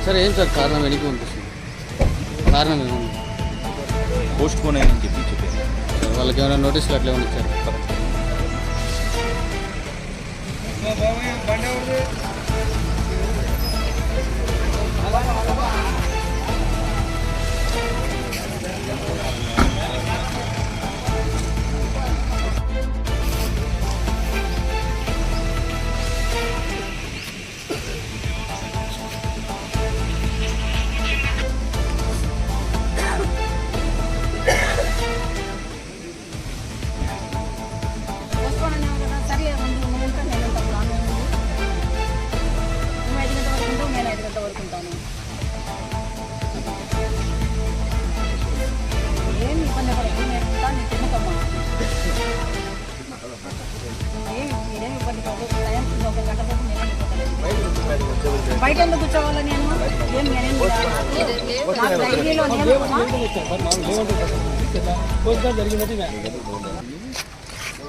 Sir ఏం sir కారణం వెనక్కి పంపిస్తుంది? కారణం ఏముంది? పోస్ట్ పోన్ అయ్యని చెప్పారు. వాళ్ళకి ఏమైనా నోటీసులు అట్లా ఏమైనా ఇచ్చారు? బయట ఎందుకు కూర్చోవాలా? నేను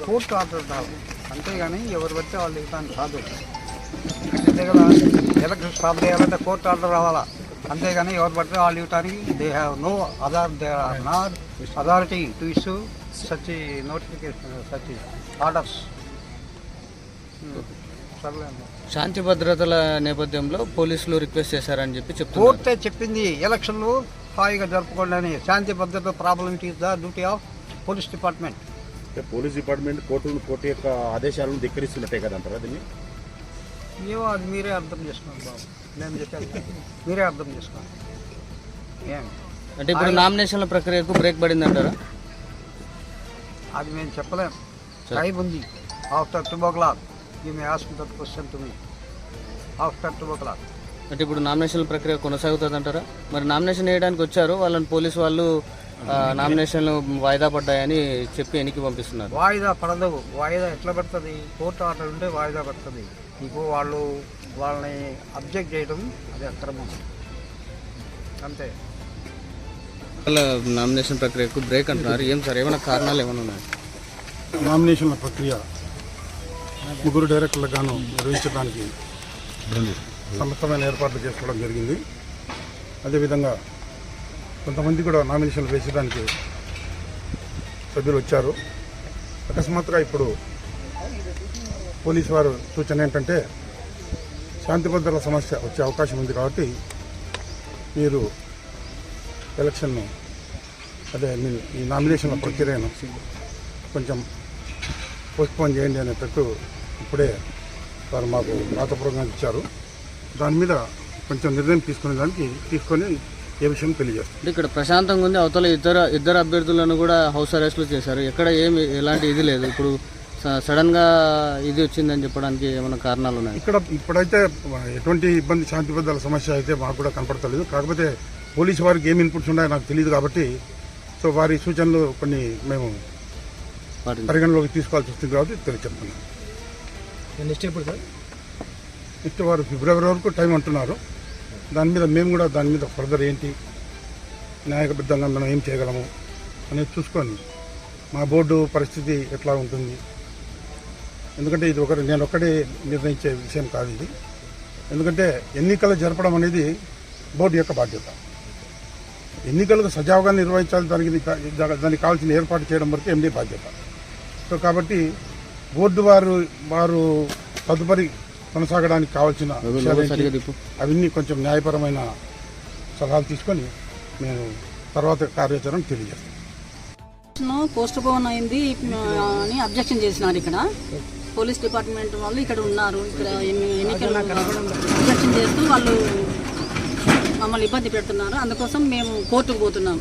కోర్టు ఆర్డర్ రాదు, అంతేగాని ఎవరు పడితే వాళ్ళు ఇవ్వడానికి కాదు. అంతే కదా, ఎలక్షన్ స్టాప్ చేయాలంటే కోర్టు ఆర్డర్ రావాలా, అంతేగాని ఎవరు పడితే వాళ్ళు ఇవ్వడానికి they have no not authority to issue such notification such orders. శాంతి భద్రతల నేపథ్యంలో పోలీసులు రిక్వెస్ట్ చేశారని చెప్పి చెప్తున్నారు. కోర్టే చెప్పింది ఎలక్షన్లు హాయిగా జరుపుకోండి అని. శాంతి భద్రత problem it is the duty of police department. Police department court యొక్క ఆదేశాలను ధిక్కరిస్తున్నట్టే కదా అంటారా దీన్ని? ఏమో అది మీరే అర్థం చేసుకోండి బాబు, నేను చెప్పాను, మీరే అర్థం చేసుకోండి. ఏం అంటే ఇప్పుడు నామినేషన్ల ప్రక్రియకు బ్రేక్ పడింది అంటారా? అది మేము చెప్పలేం. టైం ఉంది. After 2 o'clock you may ask that question to me. After 2 o'clock. అంటే ఇప్పుడు నామినేషన్ల ప్రక్రియ కొనసాగుతుంది అంటారా? మరి నామినేషన్ వేయడానికి వచ్చారు, వాళ్ళని పోలీసు వాళ్ళు నామినేషన్లు వాయిదా పడ్డాయని చెప్పి వెనక్కి పంపిస్తున్నారు. వాయిదా పడదు. వాయిదా ఎట్లా పడుతుంది? కోర్టు ఆర్డర్ ఉంటే వాయిదా పడుతుంది. ఇప్పుడు వాళ్ళని అబ్జెక్ట్ చేయడం అది అక్రమం, అంతే. వాళ్ళ నామినేషన్ ప్రక్రియకు బ్రేక్ అంటున్నారు. ఏం సార్, ఏమైనా కారణాలు ఏమైనా ఉన్నాయి? నామినేషన్ల ప్రక్రియ 3 డైరెక్టర్లకు గాను నిర్వహించడానికి సమస్తమైన ఏర్పాట్లు చేసుకోవడం జరిగింది. అదేవిధంగా కొంతమంది కూడా నామినేషన్లు వేసడానికి సభ్యులు వచ్చారు. అకస్మాత్తుగా ఇప్పుడు పోలీసు వారు సూచన ఏంటంటే శాంతి భద్రతల సమస్య వచ్చే అవకాశం ఉంది కాబట్టి మీరు ఎలక్షన్ను ఈ నామినేషన్ల ప్రక్రియను కొంచెం పోస్ట్పోన్ చేయండి అనేటట్టు ఇప్పుడే వారు మాకు రాతపూర్వకంగా ఇచ్చారు. దాని మీద కొంచెం నిర్ణయం తీసుకొని ఏ విషయం తెలియజేస్తారు. ఇక్కడ ప్రశాంతంగా ఉంది. అవతల ఇద్దరు అభ్యర్థులను కూడా హౌస్ అరెస్టులు చేశారు. ఎక్కడ ఎలాంటి ఇది లేదు. ఇప్పుడు సడన్గా ఇది వచ్చిందని చెప్పడానికి ఏమైనా కారణాలు ఉన్నాయి? ఇప్పుడైతే ఎటువంటి ఇబ్బంది, శాంతి భద్రతల సమస్య అయితే మాకు కూడా కనపడతలేదు. కాకపోతే పోలీసు వారికి ఏమి ఇన్పుట్స్ ఉన్నాయో నాకు తెలియదు కాబట్టి సో వారి సూచనలు కొన్ని మేము పరిగణలోకి తీసుకోవాల్సి వస్తుంది కాబట్టి తెలియచెప్తున్నాను. నెక్స్ట్ వారు ఫిబ్రవరి వరకు టైం అంటున్నారు. మేము కూడా దాని మీద ఫర్దర్ ఏంటి న్యాయబద్ధంగా మనం ఏం చేయగలము అనేది చూసుకొని మా బోర్డు పరిస్థితి ఎట్లా ఉంటుంది. ఎందుకంటే ఇది నేను ఒక్కడే నిర్ణయించే విషయం కాదు ఇది. ఎందుకంటే ఎన్నికలు జరపడం అనేది బోర్డు యొక్క బాధ్యత. ఎన్నికలకు సజావుగా నిర్వహించాలి, దానికి కావాల్సిన ఏర్పాటు చేయడం వరకు ఎండీ బాధ్యత. సో కాబట్టి బోర్డు వారు తదుపరి కొనసాగడానికి కావాల్సిన అవన్నీ కొంచెం న్యాయపరమైన సలహాలు తీసుకొని నేను తర్వాత కార్యాచరణ తెలియజేస్తాను. పోస్ట్ పోన్ అయింది అని అబ్జెక్షన్ చేసినారు. ఇక్కడ పోలీస్ డిపార్ట్మెంట్ వాళ్ళు ఇక్కడ ఉన్నారు. ఇక్కడ ఎన్నికలు అబ్జెక్షన్ చేస్తూ వాళ్ళు మమ్మల్ని ఇబ్బంది పెడుతున్నారు. అందుకోసం మేము కోర్టుకు పోతున్నాం.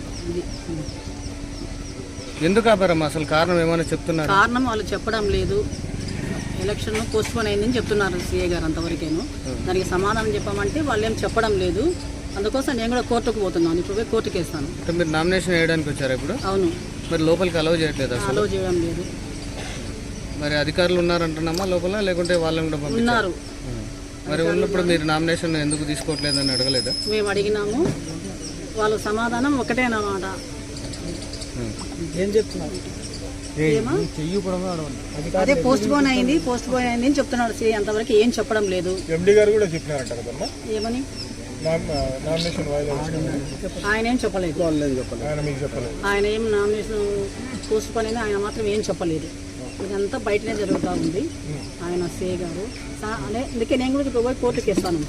ఎందుకు ఆపారమ్మా? అసలు కారణం ఏమైనా చెప్తున్నారు? కారణం వాళ్ళు చెప్పడం లేదు. ఎలక్షన్ పోస్ట్ పోన్ అయిందని చెప్తున్నారు సీఏ గారు, అంతవరకేను. దానికి సమాధానం చెప్పమంటే వాళ్ళు ఏం చెప్పడం లేదు. అందుకోసం నేను కూడా కోర్టుకు పోతున్నాను. ఇప్పుడు పోయి కోర్టుకు వేస్తాను. మీరు నామినేషన్ వేయడానికి వచ్చారా ఇప్పుడు? అవును. మరి లోపలికి అలౌ చేయట్లేదు? అలౌ చేయడం లేదు. మరి అధికారులు ఉన్నారంటున్నామా లోపల, లేకుంటే వాళ్ళని కూడా ఉన్నారు? మరి ఉన్నప్పుడు మీరు నామినేషన్ ఎందుకు తీసుకోవట్లేదని అడగలేదా? మేము అడిగినాము. వాళ్ళ సమాధానం ఒకటేనమాట. ఏం చెప్తున్నారు? అదే పోస్ట్ పోన్ అయింది అని చెప్తున్నాడు సీఏ. అంతవరకు ఏం చెప్పడం లేదు. ఎండీ గారు కూడా చెప్పినారంట కదమ్మా. ఏమని? ఆయన ఏం చెప్పలేదు. ఆయన ఏం నామినేషన్ పోస్ట్ పని ఆయన మాత్రం ఏం చెప్పలేదు. ఇదంతా బయటనే జరుగుతూ ఉంది. ఆయన సే గారు అదే అందుకే నేను కూడా పోయి కోర్టుకి వేస్తాను.